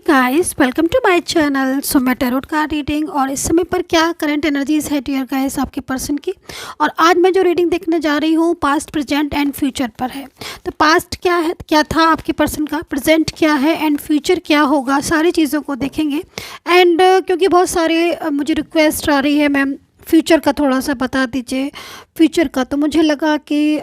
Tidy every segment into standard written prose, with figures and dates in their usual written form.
Guys welcome to my channel. So मैं tarot card reading और इस समय पर क्या करंट एनर्जीज है डियर गाइस आपके पर्सन की। और आज मैं जो रीडिंग देखने जा रही हूँ पास्ट प्रेजेंट एंड फ्यूचर पर है। तो पास्ट क्या है, क्या था आपके पर्सन का, प्रेजेंट क्या है एंड फ्यूचर क्या होगा, सारी चीज़ों को देखेंगे। एंड क्योंकि बहुत सारे मुझे रिक्वेस्ट आ रही है मैम फ्यूचर का थोड़ा सा बता दीजिए फ्यूचर का, तो मुझे लगा कि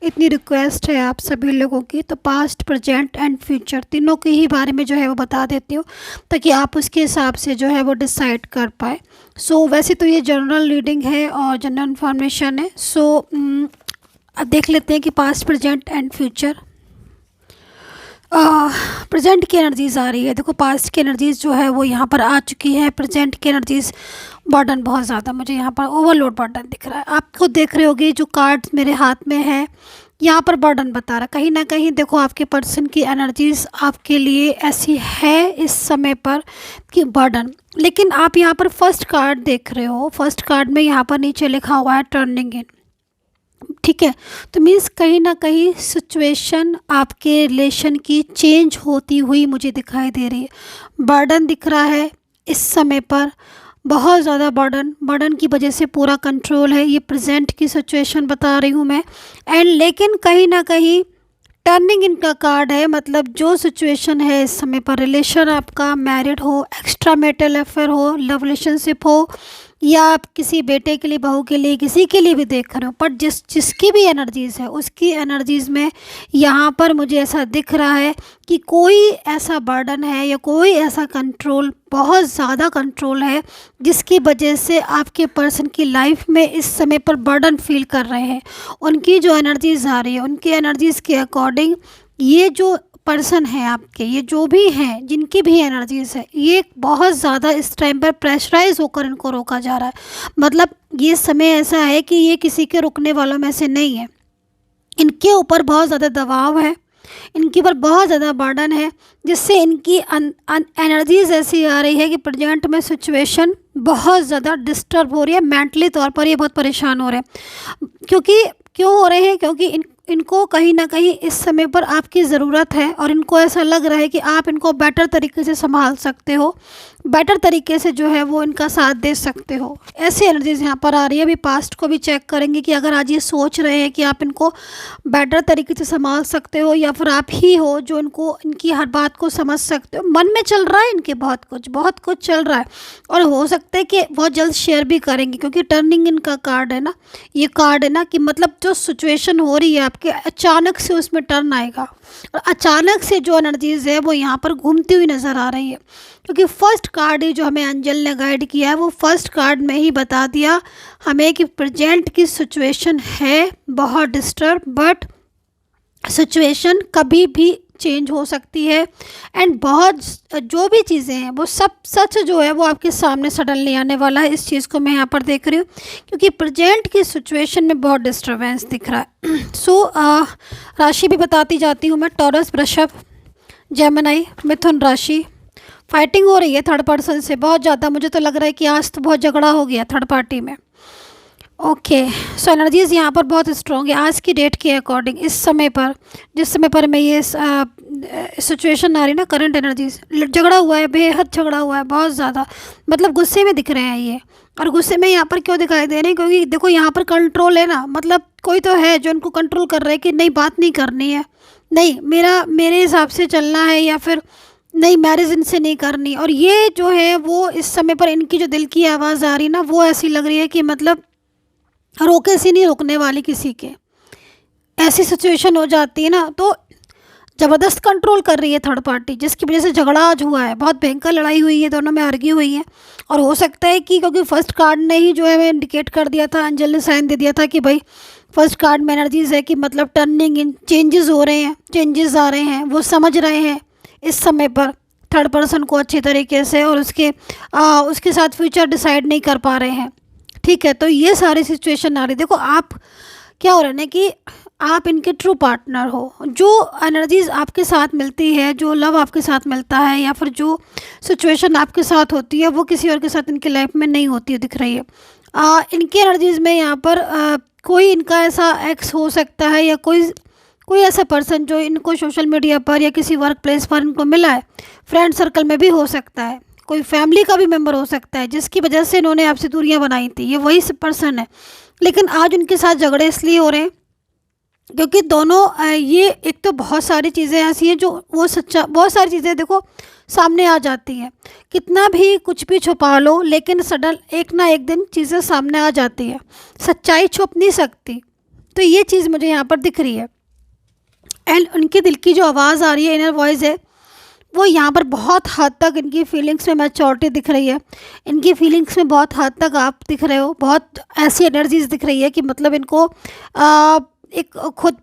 इतनी रिक्वेस्ट है आप सभी लोगों की, तो पास्ट प्रेजेंट एंड फ्यूचर तीनों के ही बारे में जो है वो बता देती हूँ ताकि आप उसके हिसाब से जो है वो डिसाइड कर पाए। सो वैसे तो ये जनरल रीडिंग है और जनरल इन्फॉर्मेशन है। सो अब देख लेते हैं कि past present and future. Present की एनर्जीज आ रही है। देखो पास्ट की एनर्जीज जो है वो यहाँ पर आ चुकी है। प्रेजेंट की एनर्जीज बर्डन बहुत ज़्यादा, मुझे यहाँ पर ओवरलोड बर्डन दिख रहा है। आप खुद देख रहे होगे जो कार्ड्स मेरे हाथ में है यहाँ पर बर्डन बता रहा है। कहीं ना कहीं देखो आपके पर्सन की एनर्जीज आपके लिए ऐसी है इस समय पर कि बर्डन। लेकिन आप यहाँ पर फर्स्ट कार्ड देख रहे हो, फर्स्ट कार्ड में यहाँ पर नीचे लिखा हुआ है टर्निंग इन, ठीक है। तो मीन्स कहीं ना कहीं सिचुएशन आपके रिलेशन की चेंज होती हुई मुझे दिखाई दे रही है। बर्डन दिख रहा है इस समय पर, बहुत ज़्यादा बर्डन, बर्डन की वजह से पूरा कंट्रोल है। ये प्रेजेंट की सिचुएशन बता रही हूँ मैं। एंड लेकिन कहीं ना कहीं टर्निंग इनका कार्ड है, मतलब जो सिचुएशन है इस समय पर, रिलेशन आपका मैरिड हो, एक्स्ट्रा मैरिटल अफेयर हो, लव रिलेशनशिप हो, या आप किसी बेटे के लिए, बहू के लिए, किसी के लिए भी देख रहे हो, पर जिसकी भी एनर्जीज़ है उसकी एनर्जीज़ में यहाँ पर मुझे ऐसा दिख रहा है कि कोई ऐसा बर्डन है या कोई ऐसा कंट्रोल, बहुत ज़्यादा कंट्रोल है जिसकी वजह से आपके पर्सन की लाइफ में इस समय पर बर्डन फील कर रहे हैं। उनकी जो एनर्जीज़ आ रही है उनकी एनर्जीज़ के अकॉर्डिंग ये जो पर्सन है आपके, ये जो भी हैं जिनकी भी एनर्जीज है, ये बहुत ज़्यादा इस टाइम पर प्रेशराइज होकर इनको रोका जा रहा है। मतलब ये समय ऐसा है कि ये किसी के रुकने वालों में से नहीं है। इनके ऊपर बहुत ज़्यादा दबाव है, इनके ऊपर बहुत ज़्यादा बर्डन है, जिससे इनकी एनर्जीज ऐसी आ रही है कि प्रेजेंट में सिचुएशन बहुत ज़्यादा डिस्टर्ब हो रही है। मेंटली तौर पर ये बहुत परेशान हो रहे हैं। क्यों हो रहे हैं? क्योंकि इनको कहीं ना कहीं इस समय पर आपकी ज़रूरत है और इनको ऐसा लग रहा है कि आप इनको बेटर तरीके से संभाल सकते हो, बेटर तरीके से जो है वो इनका साथ दे सकते हो। ऐसी एनर्जीज यहाँ पर आ रही है। अभी पास्ट को भी चेक करेंगे कि अगर आज ये सोच रहे हैं कि आप इनको बेटर तरीके से संभाल सकते हो, या फिर आप ही हो जो इनको, इनकी हर बात को समझ सकते हो। मन में चल रहा है इनके बहुत कुछ चल रहा है, और हो सकता है कि बहुत जल्द शेयर भी करेंगे, क्योंकि टर्निंग इनका कार्ड है ना, ये कार्ड है ना कि मतलब जो सिचुएशन हो रही है आपके, अचानक से उसमें टर्न आएगा और अचानक से जो एनर्जीज है वो यहाँ पर घूमती हुई नज़र आ रही है। क्योंकि फर्स्ट कार्ड ही जो हमें एंजल ने गाइड किया है वो फर्स्ट कार्ड में ही बता दिया हमें कि प्रेजेंट की सिचुएशन है बहुत डिस्टर्ब, बट सिचुएशन कभी भी चेंज हो सकती है। एंड बहुत जो भी चीज़ें हैं वो सब सच जो है वो आपके सामने सडनली आने वाला है। इस चीज़ को मैं यहाँ पर देख रही हूँ क्योंकि प्रेजेंट की सिचुएशन में बहुत डिस्टर्बेंस दिख रहा है। सो राशि भी बताती जाती हूँ मैं। टॉरस, वृषभ, जेमिनी, मिथुन राशि। फाइटिंग हो रही है थर्ड पर्सन से बहुत ज़्यादा। मुझे तो लग रहा है कि आज तो बहुत झगड़ा हो गया थर्ड पार्टी में। ओके, सो एनर्जीज़ यहाँ पर बहुत स्ट्रॉन्ग है आज की डेट के अकॉर्डिंग। इस समय पर, जिस समय पर मैं ये सिचुएशन आ रही ना, करंट एनर्जीज, झगड़ा हुआ है, बेहद झगड़ा हुआ है बहुत ज़्यादा। मतलब गुस्से में दिख रहे हैं ये। और गुस्से में यहाँ पर क्यों दिखाई दे रहे हैं? क्योंकि देखो यहाँ पर कंट्रोल है ना, मतलब कोई तो है जो उनको कंट्रोल कर रहा है कि नहीं बात नहीं करनी है, नहीं मेरे हिसाब से चलना है, या फिर नहीं मैरिज इनसे नहीं करनी। और ये जो है वो इस समय पर इनकी जो दिल की आवाज़ आ रही ना वो ऐसी लग रही है कि मतलब रोके से नहीं रोकने वाली किसी के। ऐसी सिचुएशन हो जाती है ना, तो ज़बरदस्त कंट्रोल कर रही है थर्ड पार्टी, जिसकी वजह से झगड़ा आज हुआ है। बहुत भयंकर लड़ाई हुई है, दोनों में आर्ग्यू हुई है। और हो सकता है कि क्योंकि फर्स्ट कार्ड ने ही जो है इंडिकेट कर दिया था, एंजल ने साइन दे दिया था कि भाई फर्स्ट कार्ड में एनर्जीज है कि मतलब टर्निंग इन, चेंजेस हो रहे हैं, चेंजेस आ रहे हैं, वो समझ रहे हैं इस समय पर थर्ड पर्सन को अच्छी तरीके से, और उसके साथ फ्यूचर डिसाइड नहीं कर पा रहे हैं, ठीक है। तो ये सारी सिचुएशन आ रही। देखो आप क्या हो रहा है ना कि आप इनके ट्रू पार्टनर हो। जो एनर्जीज आपके साथ मिलती है, जो लव आपके साथ मिलता है, या फिर जो सिचुएशन आपके साथ होती है वो किसी और के साथ इनकी लाइफ में नहीं होती है, दिख रही है। इनकी एनर्जीज में यहाँ पर कोई इनका ऐसा एक्स हो सकता है, या कोई ऐसा पर्सन जो इनको सोशल मीडिया पर या किसी वर्क प्लेस पर इनको मिला है, फ्रेंड सर्कल में भी हो सकता है, कोई फैमिली का भी मेंबर हो सकता है, जिसकी वजह से इन्होंने आपसे दूरियां बनाई थी, ये वही पर्सन है। लेकिन आज उनके साथ झगड़े इसलिए हो रहे हैं क्योंकि दोनों ये एक तो बहुत सारी चीज़ें ऐसी हैं जो वो सच्चा, बहुत सारी चीज़ें देखो सामने आ जाती हैं, कितना भी कुछ भी छुपा लो लेकिन सडन एक ना एक दिन चीज़ें सामने आ जाती है, सच्चाई छुप नहीं सकती। तो ये चीज़ मुझे यहाँ पर दिख रही है। एंड उनके दिल की जो आवाज़ आ रही है, इनर वॉइस है, वो यहाँ पर बहुत हद तक इनकी फीलिंग्स में मैच्योरिटी दिख रही है, इनकी फीलिंग्स में बहुत हद तक आप दिख रहे हो, बहुत ऐसी एनर्जीज दिख रही है कि मतलब इनको एक खुद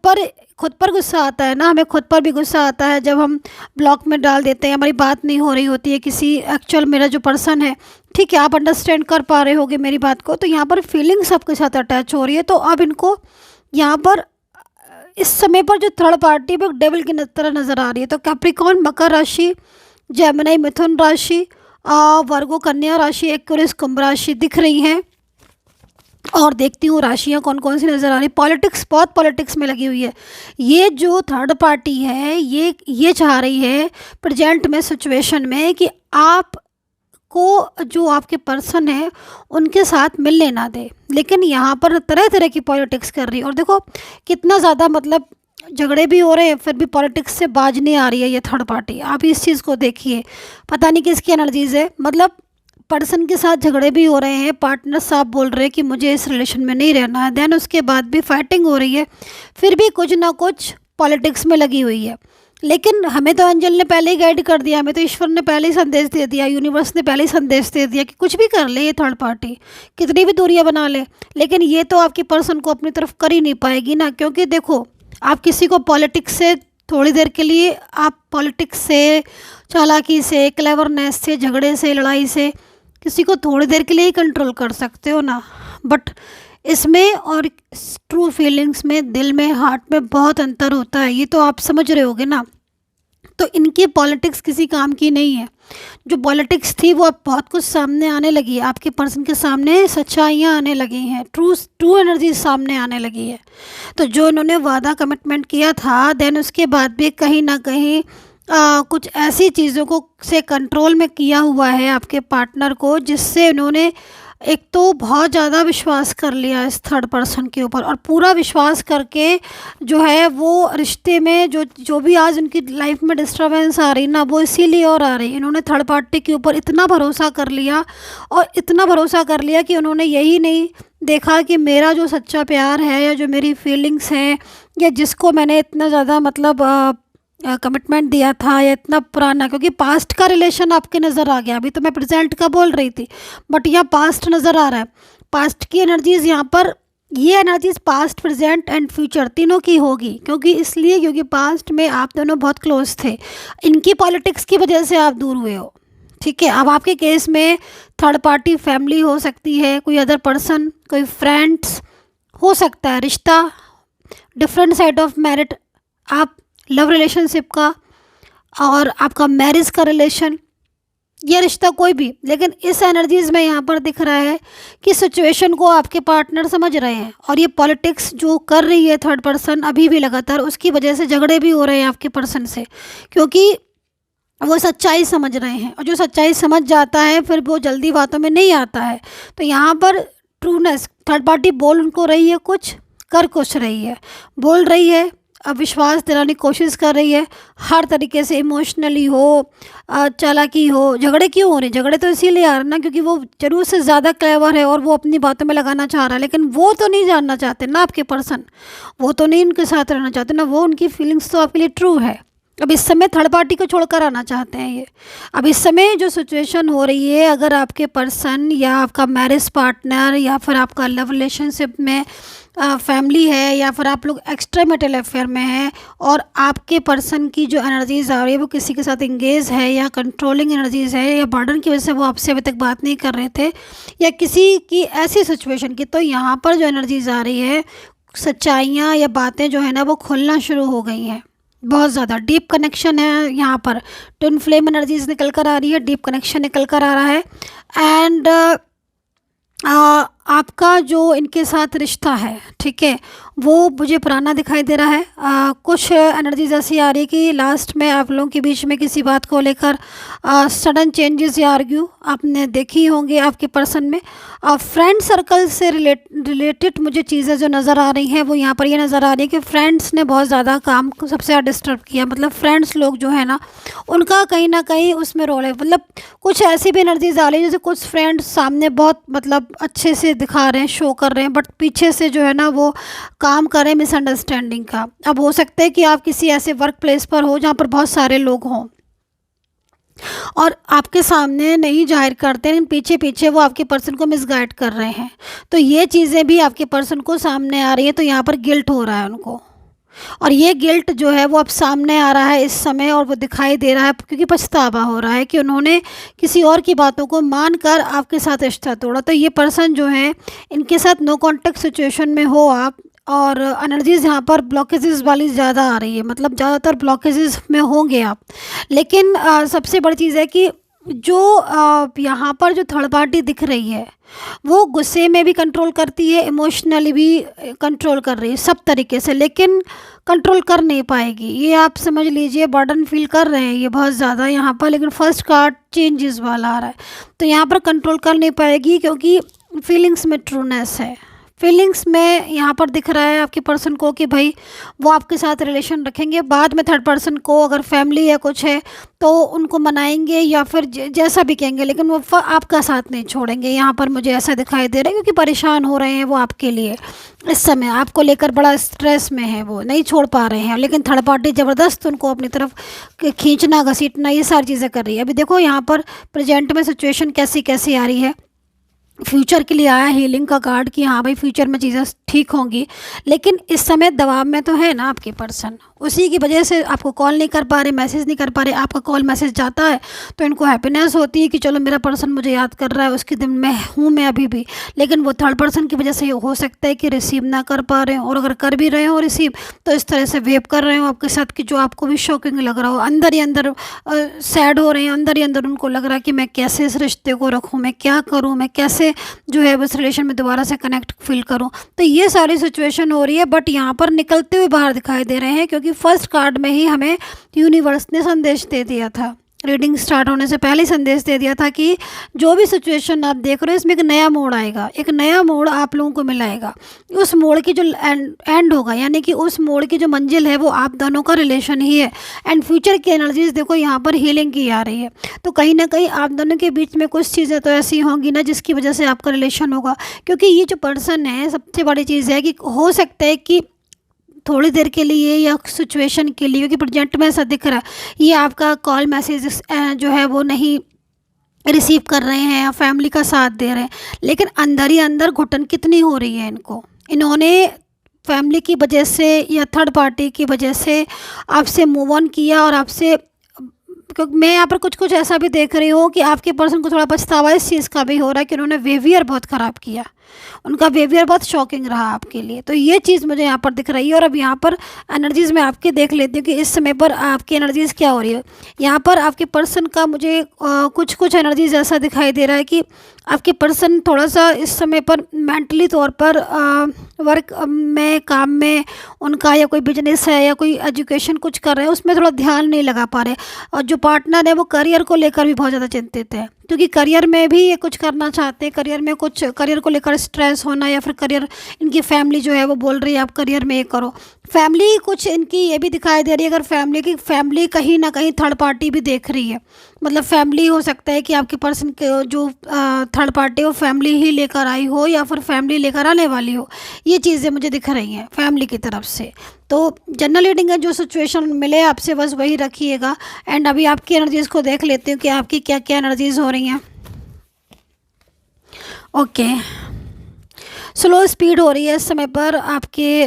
पर गुस्सा आता है ना, हमें खुद पर भी गुस्सा आता है जब हम ब्लॉक में डाल देते हैं, हमारी बात नहीं हो रही होती है किसी एक्चुअल मेरा जो पर्सन है, ठीक है, आप अंडरस्टैंड कर पा रहे होगे मेरी बात को। तो यहाँ पर फीलिंग्स आपके साथ अटैच हो रही है। तो अब इनको यहाँ पर इस समय पर जो थर्ड पार्टी वो डेविल की तरह नज़र आ रही है। तो कैप्रिकॉर्न मकर राशि, जेमिनी मिथुन राशि, वर्गो कन्या राशि, एक्वेरियस कुंभ राशि दिख रही हैं। और देखती हूँ राशियाँ कौन कौन सी नज़र आ रही। पॉलिटिक्स, बहुत पॉलिटिक्स में लगी हुई है। ये जो थर्ड पार्टी है ये चाह रही है प्रेजेंट में सिचुएशन में कि आप को जो आपके पर्सन है उनके साथ मिलने ना दे, लेकिन यहाँ पर तरह तरह की पॉलिटिक्स कर रही है। और देखो कितना ज़्यादा मतलब झगड़े भी हो रहे हैं, फिर भी पॉलिटिक्स से बाज नहीं आ रही है ये थर्ड पार्टी। आप इस चीज़ को देखिए, पता नहीं किसकी एनर्जीज है, मतलब पर्सन के साथ झगड़े भी हो रहे हैं, पार्टनर साहब बोल रहे हैं कि मुझे इस रिलेशन में नहीं रहना है, देन उसके बाद भी फाइटिंग हो रही है, फिर भी कुछ ना कुछ पॉलिटिक्स में लगी हुई है। लेकिन हमें तो एंजल ने पहले ही गाइड कर दिया, हमें तो ईश्वर ने पहले ही संदेश दे दिया, यूनिवर्स ने पहले ही संदेश दे दिया कि कुछ भी कर ले ये थर्ड पार्टी, कितनी भी दूरियां बना ले, लेकिन ये तो आपकी पर्सन को अपनी तरफ कर ही नहीं पाएगी ना। क्योंकि देखो आप किसी को पॉलिटिक्स से थोड़ी देर के लिए, आप पॉलिटिक्स से, चालाकी से, क्लेवरनेस से, झगड़े से, लड़ाई से किसी को थोड़ी देर के लिए ही कंट्रोल कर सकते हो ना, बट इसमें और ट्रू फीलिंग्स में, दिल में, हार्ट में बहुत अंतर होता है, ये तो आप समझ रहे होगे ना। तो इनकी पॉलिटिक्स किसी काम की नहीं है। जो पॉलिटिक्स थी वो अब बहुत कुछ सामने आने लगी है, आपके पर्सन के सामने सच्चाइयाँ आने लगी हैं, ट्रू एनर्जी सामने आने लगी है। तो जो इन्होंने वादा कमिटमेंट किया था, देन उसके बाद भी कहीं ना कहीं कुछ ऐसी चीज़ों को से कंट्रोल में किया हुआ है आपके पार्टनर को, जिससे इन्होंने एक तो बहुत ज़्यादा विश्वास कर लिया इस थर्ड पर्सन के ऊपर, और पूरा विश्वास करके जो है वो रिश्ते में जो भी आज उनकी लाइफ में डिस्टर्बेंस आ रही ना, वो इसीलिए और आ रही। इन्होंने थर्ड पार्टी के ऊपर इतना भरोसा कर लिया, और इतना भरोसा कर लिया कि उन्होंने यही नहीं देखा कि मेरा जो सच्चा प्यार है या जो मेरी फीलिंग्स हैं या जिसको मैंने इतना ज़्यादा मतलब कमिटमेंट दिया था, या इतना पुराना, क्योंकि पास्ट का रिलेशन आपके नज़र आ गया। अभी तो मैं प्रेजेंट का बोल रही थी, बट यहाँ पास्ट नज़र आ रहा है। पास्ट की एनर्जीज यहाँ पर, ये energies past, present and future तीनों की होगी। क्योंकि पास्ट में आप दोनों बहुत क्लोज थे, इनकी पॉलिटिक्स की वजह से आप दूर हुए हो, ठीक है। अब आपके केस में थर्ड पार्टी फैमिली हो सकती है, कोई अदर पर्सन, कोई फ्रेंड्स हो सकता है, रिश्ता, डिफरेंट साइड ऑफ मैरिड, आप लव रिलेशनशिप का और आपका मैरिज का रिलेशन, ये रिश्ता कोई भी। लेकिन इस एनर्जीज में यहाँ पर दिख रहा है कि सिचुएशन को आपके पार्टनर समझ रहे हैं, और ये पॉलिटिक्स जो कर रही है थर्ड पर्सन अभी भी लगातार, उसकी वजह से झगड़े भी हो रहे हैं आपके पर्सन से, क्योंकि वो सच्चाई समझ रहे हैं, और जो सच्चाई समझ जाता है फिर वो जल्दी बातों में नहीं आता है। तो यहाँ पर ट्रूनेस, थर्ड पार्टी बोल उनको रही है कुछ, कर कुछ रही है, बोल रही है, अब विश्वास दिलाने की कोशिश कर रही है, हर तरीके से, इमोशनली हो, चालाकी हो। झगड़े क्यों हो रहे हैं? झगड़े तो इसीलिए आ रहे हैं ना क्योंकि वो जरूर से ज़्यादा क्लेवर है और वो अपनी बातों में लगाना चाह रहा है, लेकिन वो तो नहीं जानना चाहते ना आपके पर्सन, वो तो नहीं उनके साथ रहना चाहते ना, वो उनकी फीलिंग्स तो आपके लिए ट्रू है। अब इस समय थर्ड पार्टी को छोड़कर आना चाहते हैं ये। अब इस समय जो सिचुएशन हो रही है, अगर आपके पर्सन या आपका मैरिज पार्टनर या फिर आपका लव रिलेशनशिप में फैमिली है, या फिर आप लोग एक्स्ट्रा मैरिटल अफेयर में हैं और आपके पर्सन की जो एनर्जीज आ रही है वो किसी के साथ इंगेज है, या कंट्रोलिंग एनर्जीज है, या बर्डन की वजह से वो आपसे अभी तक बात नहीं कर रहे थे, या किसी की ऐसी सिचुएशन की, तो यहाँ पर जो एनर्जीज आ रही है, सच्चाइयाँ या बातें जो है ना वो खुलना शुरू हो गई हैं। बहुत ज़्यादा डीप कनेक्शन है यहाँ पर, ट्विन फ्लेम एनर्जीज निकल कर आ रही है, डीप कनेक्शन निकल कर आ रहा है। एंड आपका जो इनके साथ रिश्ता है, ठीक है, वो मुझे पुराना दिखाई दे रहा है। कुछ एनर्जीज ऐसी आ रही है कि लास्ट में आप लोगों के बीच में किसी बात को लेकर सडन चेंजेस या आर्ग्यू आपने देखी होंगी आपके पर्सन में। फ्रेंड सर्कल से रिलेटेड मुझे चीज़ें जो नज़र आ रही हैं वो यहाँ पर ये नज़र आ रही है कि फ्रेंड्स ने बहुत ज़्यादा काम को सबसे ज़्यादा डिस्टर्ब किया। मतलब फ्रेंड्स लोग जो है ना, उनका कहीं ना कहीं उसमें रोल है। मतलब कुछ ऐसी भी एनर्जीज आ रही है जैसे कुछ फ्रेंड्स सामने बहुत मतलब अच्छे से दिखा रहे हैं, शो कर रहे हैं, बट पीछे से जो है ना वो काम कर रहे हैं मिसअंडरस्टैंडिंग का। अब हो सकता है कि आप किसी ऐसे वर्क प्लेस पर हो जहाँ पर बहुत सारे लोग हों और आपके सामने नहीं जाहिर करते, लेकिन पीछे पीछे वो आपके पर्सन को मिसगाइड कर रहे हैं। तो ये चीज़ें भी आपके पर्सन को सामने आ रही है, तो यहाँ पर गिल्ट हो रहा है उनको। और ये गिल्ट जो है वो अब सामने आ रहा है इस समय, और वो दिखाई दे रहा है क्योंकि पछतावा हो रहा है कि उन्होंने किसी और की बातों को मानकर आपके साथ रिश्ता तोड़ा। तो ये पर्सन जो है, इनके साथ नो कांटेक्ट सिचुएशन में हो आप, और एनर्जीज यहाँ पर ब्लॉकेजेस वाली ज़्यादा आ रही है। मतलब ज़्यादातर ब्लॉकेजेस में होंगे आप। लेकिन सबसे बड़ी चीज़ है कि जो यहाँ पर जो थर्ड पार्टी दिख रही है वो गुस्से में भी कंट्रोल करती है, इमोशनली भी कंट्रोल कर रही है, सब तरीके से, लेकिन कंट्रोल कर नहीं पाएगी। ये आप समझ लीजिए, बर्डन फील कर रहे हैं ये बहुत ज़्यादा यहाँ पर। लेकिन फर्स्ट कार्ड चेंजेस वाला आ रहा है, तो यहाँ पर कंट्रोल कर नहीं पाएगी क्योंकि फीलिंग्स में ट्रूनेस है। फीलिंग्स में यहाँ पर दिख रहा है आपके पर्सन को कि भाई वो आपके साथ रिलेशन रखेंगे। बाद में थर्ड पर्सन को अगर फैमिली या कुछ है तो उनको मनाएंगे या फिर जैसा भी कहेंगे, लेकिन वो आपका साथ नहीं छोड़ेंगे। यहाँ पर मुझे ऐसा दिखाई दे रहा है क्योंकि परेशान हो रहे हैं वो आपके लिए इस समय, आपको लेकर बड़ा स्ट्रेस में है, वो नहीं छोड़ पा रहे हैं। लेकिन थर्ड पार्टी ज़बरदस्त उनको अपनी तरफ खींचना, घसीटना, ये सारी चीज़ें कर रही है। अभी देखो यहाँ पर प्रेजेंट में सिचुएशन कैसी कैसी आ रही है। फ्यूचर के लिए आया हीलिंग का कार्ड कि हाँ भाई फ्यूचर में चीज़ें ठीक होंगी। लेकिन इस समय दबाव में तो है ना आपके पर्सन, उसी की वजह से आपको कॉल नहीं कर पा रहे, मैसेज नहीं कर पा रहे। आपका कॉल मैसेज जाता है तो इनको हैप्पीनेस होती है कि चलो मेरा पर्सन मुझे याद कर रहा है, उसके दिन में हूँ मैं अभी भी। लेकिन वो थर्ड पर्सन की वजह से ये हो सकता है कि रिसीव ना कर पा रहे हो, और अगर कर भी रहे हो रिसीव तो इस तरह से वेव कर रहे हो आपके साथ कि जो आपको भी शॉकिंग लग रहा हो। अंदर ही अंदर सैड हो रहे हैं, अंदर ही अंदर उनको लग रहा है कि मैं कैसे इस रिश्ते को रखूँ, मैं क्या करूँ, मैं कैसे जो है उस रिलेशन में दोबारा से कनेक्ट फील करूँ। तो ये सारी सिचुएशन हो रही है, बट यहाँ पर निकलते हुए बाहर दिखाई दे रहे हैं क्योंकि फर्स्ट कार्ड में ही हमें यूनिवर्स ने संदेश दे दिया था, रीडिंग स्टार्ट होने से पहले संदेश दे दिया था कि जो भी सिचुएशन आप देख रहे हो इसमें एक नया मोड़ आएगा, एक नया मोड़ आप लोगों को मिलाएगा। उस मोड़ की जो एंड होगा, यानी कि उस मोड़ की जो मंजिल है वो आप दोनों का रिलेशन ही है। एंड फ्यूचर की एनर्जीज देखो यहाँ पर हीलिंग की आ रही है, तो कहीं ना कहीं आप दोनों के बीच में कुछ चीज़ें तो ऐसी होंगी ना जिसकी वजह से आपका रिलेशन होगा। क्योंकि ये जो पर्सन है, सबसे बड़ी चीज़ है कि हो सकता है कि थोड़ी देर के लिए या सिचुएशन के लिए, क्योंकि प्रोजेक्ट में ऐसा दिख रहा है ये आपका कॉल मैसेज जो है वो नहीं रिसीव कर रहे हैं या फैमिली का साथ दे रहे हैं। लेकिन अंदर ही अंदर घुटन कितनी हो रही है इनको, इन्होंने फैमिली की वजह से या थर्ड पार्टी की वजह से आपसे मूव ऑन किया। और आपसे, क्योंकि मैं यहाँ पर कुछ कुछ ऐसा भी देख रही हूँ कि आपके पर्सन को थोड़ा पछतावा इस चीज़ का भी हो रहा है कि उन्होंने बिहेवियर बहुत ख़राब किया, उनका बिहेवियर बहुत शॉकिंग रहा आपके लिए। तो ये चीज़ मुझे यहाँ पर दिख रही है। और अब यहाँ पर एनर्जीज़ में आपके देख लेती हूँ कि इस समय पर आपकी एनर्जीज़ क्या हो रही है। यहाँ पर आपके पर्सन का मुझे कुछ कुछ एनर्जीज ऐसा दिखाई दे रहा है कि आपके पर्सन थोड़ा सा इस समय पर मेंटली तौर पर वर्क में, काम में उनका, या कोई बिजनेस है या कोई एजुकेशन कुछ कर रहे हैं उसमें थोड़ा ध्यान नहीं लगा पा रहे। और जो पार्टनर है वो करियर को लेकर भी बहुत ज़्यादा चिंतित है, क्योंकि करियर में भी ये कुछ करना चाहते हैं, करियर में कुछ, करियर को लेकर स्ट्रेस होना, या फिर करियर, इनकी फैमिली जो है वो बोल रही है आप करियर में ये करो। फैमिली कुछ इनकी ये भी दिखाई दे रही है, अगर फैमिली कहीं ना कहीं थर्ड पार्टी भी देख रही है। मतलब फैमिली हो सकता है कि आपके पर्सन के जो थर्ड पार्टी हो फैमिली ही लेकर आई हो या फिर फैमिली लेकर आने वाली हो। ये चीज़ें मुझे दिख रही हैं फैमिली की तरफ से। तो जनरल रीडिंग है, जो सिचुएशन मिले आपसे बस वही रखिएगा। एंड अभी आपकी एनर्जीज़ को देख लेती हूँ कि आपकी क्या क्या एनर्जीज़ हो रही हैं। ओके, स्लो स्पीड हो रही है इस समय पर आपके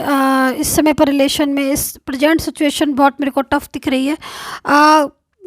इस समय पर रिलेशन में। इस प्रेजेंट सिचुएशन बहुत मेरे को टफ दिख रही है।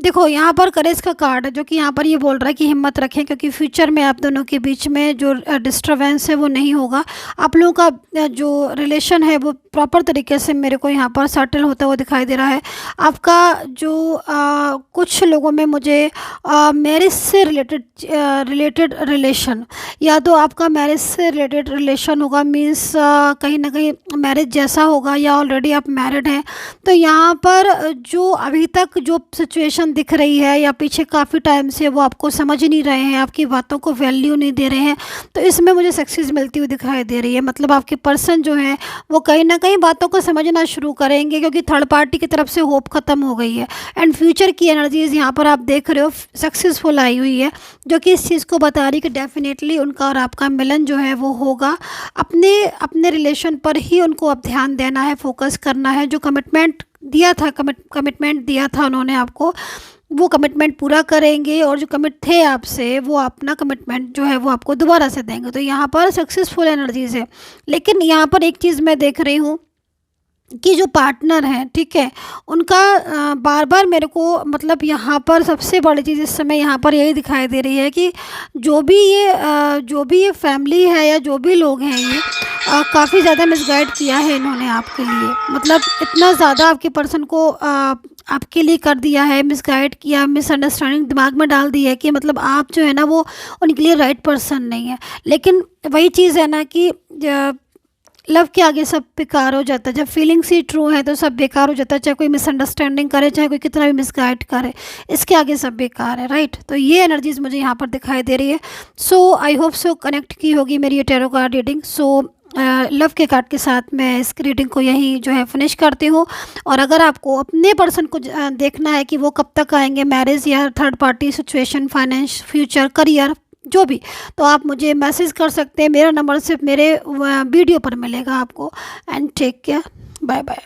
देखो यहाँ पर करेज का कार्ड है, जो कि यहाँ पर ये बोल रहा है कि हिम्मत रखें, क्योंकि फ्यूचर में आप दोनों के बीच में जो डिस्टर्बेंस है वो नहीं होगा। आप लोगों का जो रिलेशन है वो प्रॉपर तरीके से मेरे को यहाँ पर सेटल होता हुआ दिखाई दे रहा है। आपका जो कुछ लोगों में मुझे मैरिज से रिलेटेड रिलेशन, या तो आपका मैरिज से रिलेटेड रिलेशन होगा, मीन्स कहीं ना कहीं मैरिज जैसा होगा, या ऑलरेडी आप मैरिड हैं। तो यहाँ पर जो अभी तक जो सिचुएशन दिख रही है, या पीछे काफ़ी टाइम से वो आपको समझ नहीं रहे हैं, आपकी बातों को वैल्यू नहीं दे रहे हैं, तो इसमें मुझे सक्सेस मिलती हुई दिखाई दे रही है। मतलब आपके पर्सन जो है वो कहीं ना कहीं बातों को समझना शुरू करेंगे, क्योंकि थर्ड पार्टी की तरफ से होप ख़त्म हो गई है। एंड फ्यूचर की एनर्जीज यहाँ पर आप देख रहे हो सक्सेसफुल आई हुई है, जो कि इस चीज़ को बता रही है कि डेफिनेटली उनका और आपका मिलन जो है वो होगा। अपने अपने रिलेशन पर ही उनको अब ध्यान देना है, फोकस करना है। जो कमिटमेंट दिया था उन्होंने आपको, वो कमिटमेंट पूरा करेंगे, और जो कमिट थे आपसे वो अपना कमिटमेंट जो है वो आपको दोबारा से देंगे। तो यहाँ पर सक्सेसफुल एनर्जीज है। लेकिन यहाँ पर एक चीज़ मैं देख रही हूँ कि जो पार्टनर हैं, ठीक है, उनका बार बार मेरे को, मतलब यहाँ पर सबसे बड़ी चीज़ इस समय यहाँ पर यही दिखाई दे रही है कि जो भी ये फैमिली है या जो भी लोग हैं, ये काफ़ी ज़्यादा मिसगाइड किया है इन्होंने आपके लिए। मतलब इतना ज़्यादा आपके पर्सन को आपके लिए कर दिया है, मिसगाइड किया, मिसअंडरस्टैंडिंग दिमाग में डाल दी है कि मतलब आप जो है ना वो उनके लिए राइट पर्सन नहीं है। लेकिन वही चीज़ है ना कि लव के आगे सब बेकार हो जाता है। जब फीलिंग्स ही ट्रू है तो सब बेकार हो जाता है, चाहे कोई मिसअंडरस्टैंडिंग करे, चाहे कोई कितना भी मिसगाइड करे, इसके आगे सब बेकार है, राइट। तो ये एनर्जीज मुझे यहाँ पर दिखाई दे रही है। सो आई होप सो कनेक्ट की होगी मेरी ये tarot card reading. So love के कार्ड के साथ मैं इस रीडिंग को यहीं जो है फिनिश करती हूँ। और अगर आपको अपने पर्सन को देखना है कि वो कब तक आएंगे, मैरिज या third party situation, finance, future, career, जो भी, तो आप मुझे मैसेज कर सकते हैं। मेरा नंबर सिर्फ मेरे वीडियो पर मिलेगा आपको। And take care, bye bye.